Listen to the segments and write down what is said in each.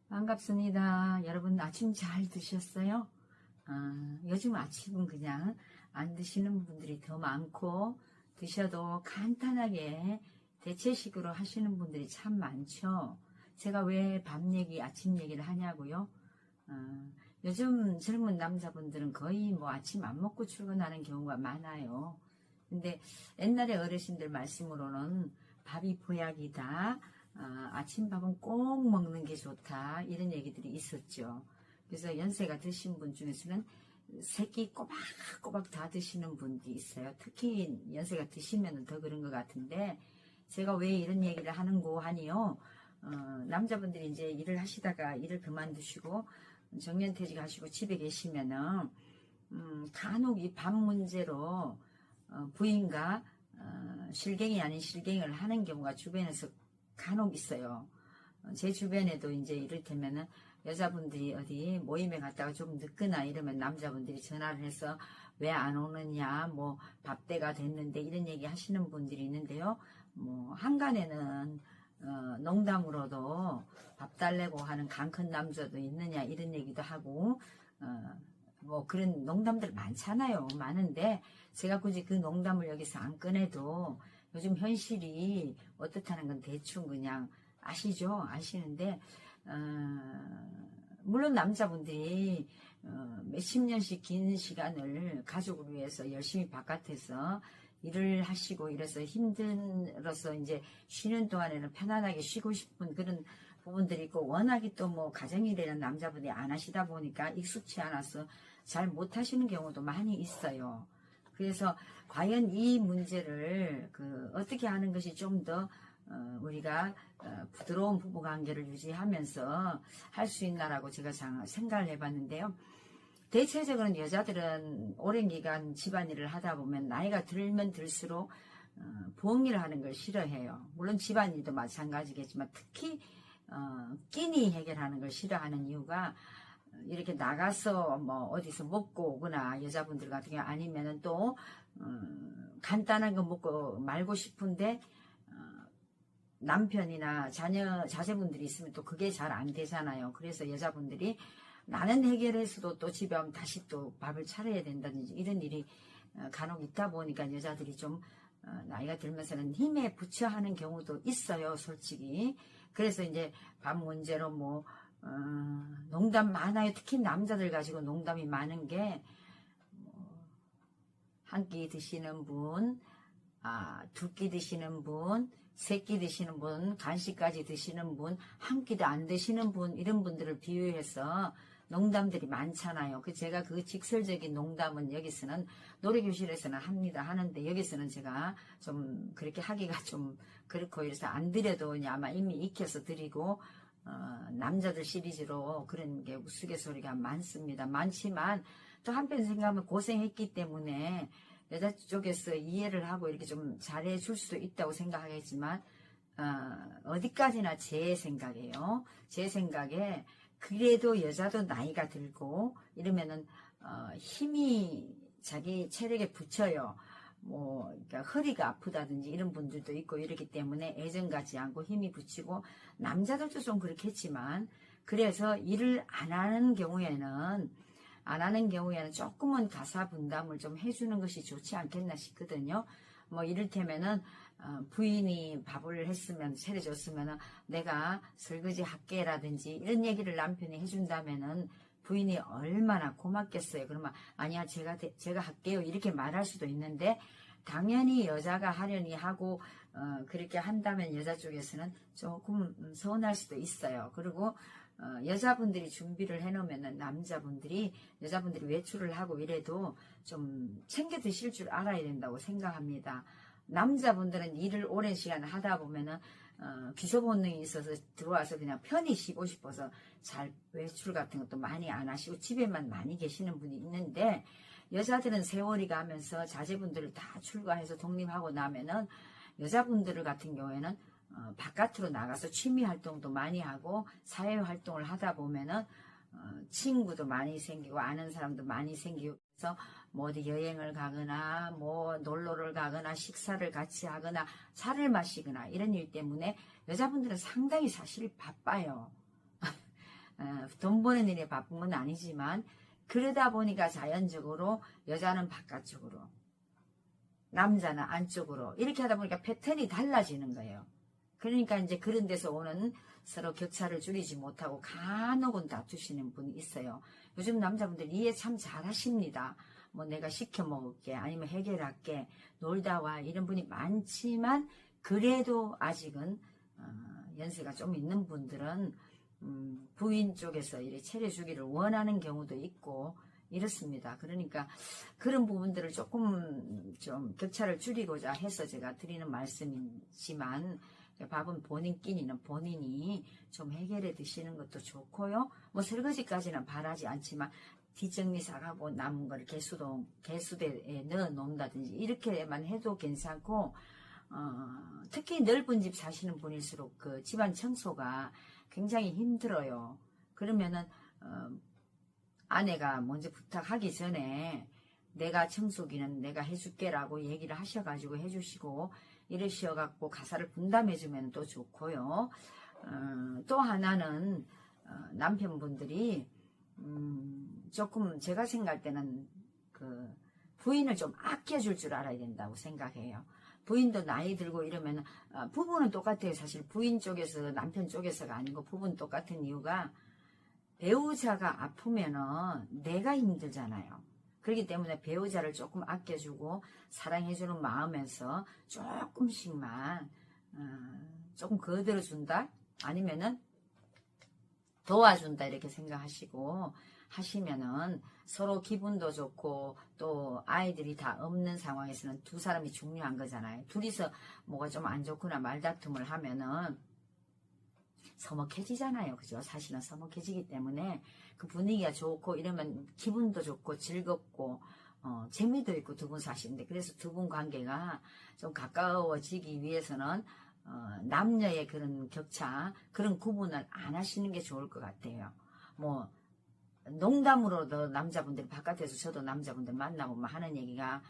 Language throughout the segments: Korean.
반갑습니다. 여러분 아침 잘 드셨어요? 요즘 아침은 그냥 안 드시는 분들이 더 많고 드셔도 간단하게 대체식으로 하시는 분들이 참 많죠. 제가 왜 밤 얘기, 아침 얘기를 하냐고요? 요즘 젊은 남자분들은 거의 뭐 아침 안 먹고 출근하는 경우가 많아요. 근데 옛날에 어르신들 말씀으로는 밥이 보약이다. 아침밥은 꼭 먹는 게 좋다. 이런 얘기들이 있었죠. 그래서 연세가 드신 분 중에서는 세끼 꼬박꼬박 다 드시는 분도 있어요. 특히 연세가 드시면 더 그런 것 같은데 제가 왜 이런 얘기를 하는고 하니요. 남자분들이 이제 일을 하시다가 일을 그만두시고 정년퇴직하시고 집에 계시면은 간혹 이 밥 문제로 부인과 실갱이 아닌 실갱이를 하는 경우가 주변에서 간혹 있어요. 제 주변에도 이제 이를테면은 여자분들이 어디 모임에 갔다가 좀 늦거나 이러면 남자분들이 전화를 해서 왜 안 오느냐, 뭐 밥때가 됐는데 이런 얘기 하시는 분들이 있는데요. 뭐 한간에는 농담으로도 밥 달래고 하는 강 큰 남자도 있느냐 이런 얘기도 하고 뭐 그런 농담들 많잖아요. 많은데 제가 굳이 그 농담을 여기서 안 꺼내도 요즘 현실이 어떻다는 건 대충 그냥 아시죠? 아시는데 물론 남자분들이 몇십 년씩 긴 시간을 가족을 위해서 열심히 바깥에서 일을 하시고 이래서 힘들어서 이제 쉬는 동안에는 편안하게 쉬고 싶은 그런 부분들이 있고 워낙에 또 뭐 가정일에는 남자분들이 안 하시다 보니까 익숙치 않아서 잘 못하시는 경우도 많이 있어요. 그래서 과연 이 문제를 어떻게 하는 것이 좀 더 우리가 부드러운 부부관계를 유지하면서 할 수 있나라고 제가 생각을 해봤는데요. 대체적으로 여자들은 오랜 기간 집안일을 하다 보면 나이가 들면 들수록 부엌일을 하는 걸 싫어해요. 물론 집안일도 마찬가지겠지만 특히 끼니 해결하는 걸 싫어하는 이유가 이렇게 나가서 뭐 어디서 먹고 오거나 여자분들 같은 경우 아니면은 또 간단한 거 먹고 말고 싶은데 남편이나 자제분들이 있으면 또 그게 잘 안 되잖아요. 그래서 여자분들이 나는 해결해서도 또 집에 오면 다시 또 밥을 차려야 된다든지 이런 일이 간혹 있다 보니까 여자들이 좀 나이가 들면서는 힘에 부처하는 경우도 있어요, 솔직히. 그래서 이제 밥 문제로 뭐 농담 많아요. 특히 남자들 가지고 농담이 많은 게 한 끼 드시는 분, 두 끼 드시는 분, 세 끼 드시는 분, 간식까지 드시는 분, 한 끼도 안 드시는 분 이런 분들을 비유해서 농담들이 많잖아요. 제가 그 직설적인 농담은 여기서는 노래교실에서는 합니다. 하는데 여기서는 제가 좀 그렇게 하기가 좀 그렇고 이래서 안 드려도 아마 이미 익혀서 드리고 남자들 시리즈로 그런 게 우스갯소리가 많습니다. 많지만 또 한편 생각하면 고생했기 때문에 여자 쪽에서 이해를 하고 이렇게 좀 잘해줄 수도 있다고 생각하겠지만 어디까지나 제 생각이에요. 제 생각에 그래도 여자도 나이가 들고 이러면은 힘이 자기 체력에 붙여요. 뭐 그러니까 허리가 아프다든지 이런 분들도 있고 이렇기 때문에 애정 갖지 않고 힘이 붙이고 남자들도 좀 그렇겠지만 그래서 일을 안 하는 경우에는 조금은 가사 분담을 좀 해주는 것이 좋지 않겠나 싶거든요. 뭐 이를테면은 부인이 밥을 했으면 차려줬으면 내가 설거지 할게라든지 이런 얘기를 남편이 해준다면은 부인이 얼마나 고맙겠어요. 그러면 아니야 제가 할게요 이렇게 말할 수도 있는데 당연히 여자가 하려니 하고 그렇게 한다면 여자 쪽에서는 조금 서운할 수도 있어요. 그리고 여자분들이 준비를 해놓으면 여자분들이 외출을 하고 이래도 좀 챙겨 드실 줄 알아야 된다고 생각합니다. 남자분들은 일을 오랜 시간 하다 보면은 기소 본능이 있어서 들어와서 그냥 편히 쉬고 싶어서 잘 외출 같은 것도 많이 안 하시고 집에만 많이 계시는 분이 있는데 여자들은 세월이 가면서 자제분들을 다 출가해서 독립하고 나면은 여자분들 같은 경우에는 바깥으로 나가서 취미 활동도 많이 하고 사회 활동을 하다 보면은 친구도 많이 생기고 아는 사람도 많이 생기고 그래서 뭐 어디 여행을 가거나 뭐 놀러를 가거나 식사를 같이 하거나 차를 마시거나 이런 일 때문에 여자분들은 상당히 사실 바빠요. 돈 버는 일에 바쁜 건 아니지만 그러다 보니까 자연적으로 여자는 바깥쪽으로 남자는 안쪽으로 이렇게 하다 보니까 패턴이 달라지는 거예요. 그러니까 이제 그런 데서 오는 서로 격차를 줄이지 못하고 간혹은 다투시는 분이 있어요. 요즘 남자분들 이해 참 잘하십니다. 뭐 내가 시켜 먹을게 아니면 해결할게 놀다 와 이런 분이 많지만 그래도 아직은 연세가 좀 있는 분들은 부인 쪽에서 이렇게 차려주기를 원하는 경우도 있고 이렇습니다. 그러니까 그런 부분들을 조금 좀 격차를 줄이고자 해서 제가 드리는 말씀이지만 밥은 본인끼리는 본인이 좀 해결해 드시는 것도 좋고요. 뭐 설거지까지는 바라지 않지만 뒷정리 사가고 남은 걸 개수대에 넣어 놓는다든지 이렇게만 해도 괜찮고 특히 넓은 집 사시는 분일수록 그 집안 청소가 굉장히 힘들어요. 그러면은 아내가 먼저 부탁하기 전에 내가 청소기는 내가 해줄게라고 얘기를 하셔가지고 해주시고 이러셔갖고 가사를 분담해주면 또 좋고요. 또 하나는 남편분들이 조금 제가 생각할 때는 그 부인을 좀 아껴줄 줄 알아야 된다고 생각해요. 부인도 나이 들고 이러면 부부는 똑같아요. 사실 부인 쪽에서 남편 쪽에서가 아니고 부부는 똑같은 이유가 배우자가 아프면은 내가 힘들잖아요. 그렇기 때문에 배우자를 조금 아껴주고 사랑해주는 마음에서 조금씩만 조금 거들어준다 아니면은 도와준다 이렇게 생각하시고 하시면은 서로 기분도 좋고 또 아이들이 다 없는 상황에서는 두 사람이 중요한 거잖아요. 둘이서 뭐가 좀 안 좋거나 말다툼을 하면은 서먹해지잖아요. 그죠? 사실은 서먹해지기 때문에 그 분위기가 좋고 이러면 기분도 좋고 즐겁고 재미도 있고 두 분 사시는데 그래서 두 분 관계가 좀 가까워지기 위해서는 남녀의 그런 격차 그런 구분을 안 하시는 게 좋을 것 같아요. 뭐 농담으로도 남자분들이 바깥에서 저도 남자분들 만나보면 하는 얘기가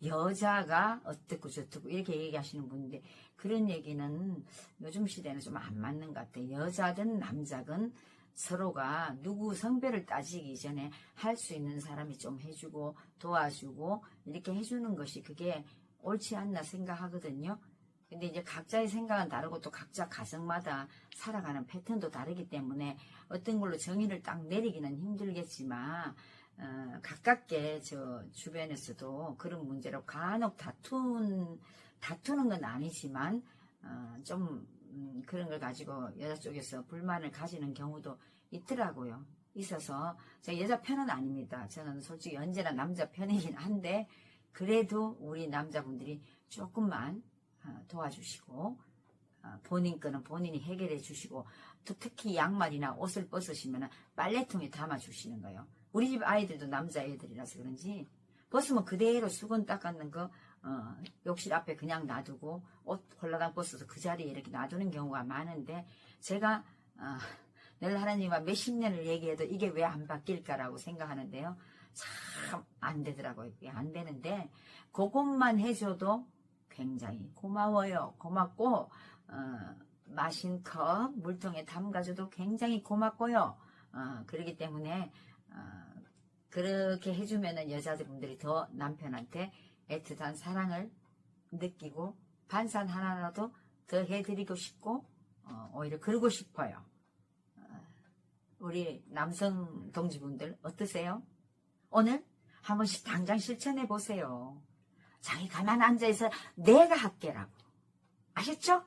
여자가 어떻고 저떻고 이렇게 얘기하시는 분인데 그런 얘기는 요즘 시대는 좀 안 맞는 것 같아요. 여자든 남자든 서로가 누구 성별을 따지기 전에 할 수 있는 사람이 좀 해주고 도와주고 이렇게 해주는 것이 그게 옳지 않나 생각하거든요. 근데 이제 각자의 생각은 다르고 또 각자 가정마다 살아가는 패턴도 다르기 때문에 어떤 걸로 정의를 딱 내리기는 힘들겠지만 가깝게 저 주변에서도 그런 문제로 간혹 다투는 건 아니지만 좀 그런 걸 가지고 여자 쪽에서 불만을 가지는 경우도 있더라고요. 있어서 제가 여자 편은 아닙니다. 저는 솔직히 언제나 남자 편이긴 한데 그래도 우리 남자분들이 조금만 도와주시고 본인 거는 본인이 해결해 주시고 또 특히 양말이나 옷을 벗으시면 빨래통에 담아 주시는 거예요. 우리 집 아이들도 남자애들이라서 그런지 벗으면 그대로 수건 닦았는 거 욕실 앞에 그냥 놔두고 옷 홀라당 벗어서 그 자리에 이렇게 놔두는 경우가 많은데 제가 늘 하나님과 몇십 년을 얘기해도 이게 왜 안 바뀔까라고 생각하는데요. 참 안 되더라고요. 이게 안 되는데 그것만 해줘도 굉장히 고마워요. 고맙고 마신 컵 물통에 담가줘도 굉장히 고맙고요. 그렇기 때문에 그렇게 해주면은 여자분들이 더 남편한테 애틋한 사랑을 느끼고 반찬 하나라도 더 해드리고 싶고 오히려 그러고 싶어요. 우리 남성 동지분들 어떠세요? 오늘 한 번씩 당장 실천해 보세요. 자기 가만 앉아있어 내가 할게라고. 아셨죠?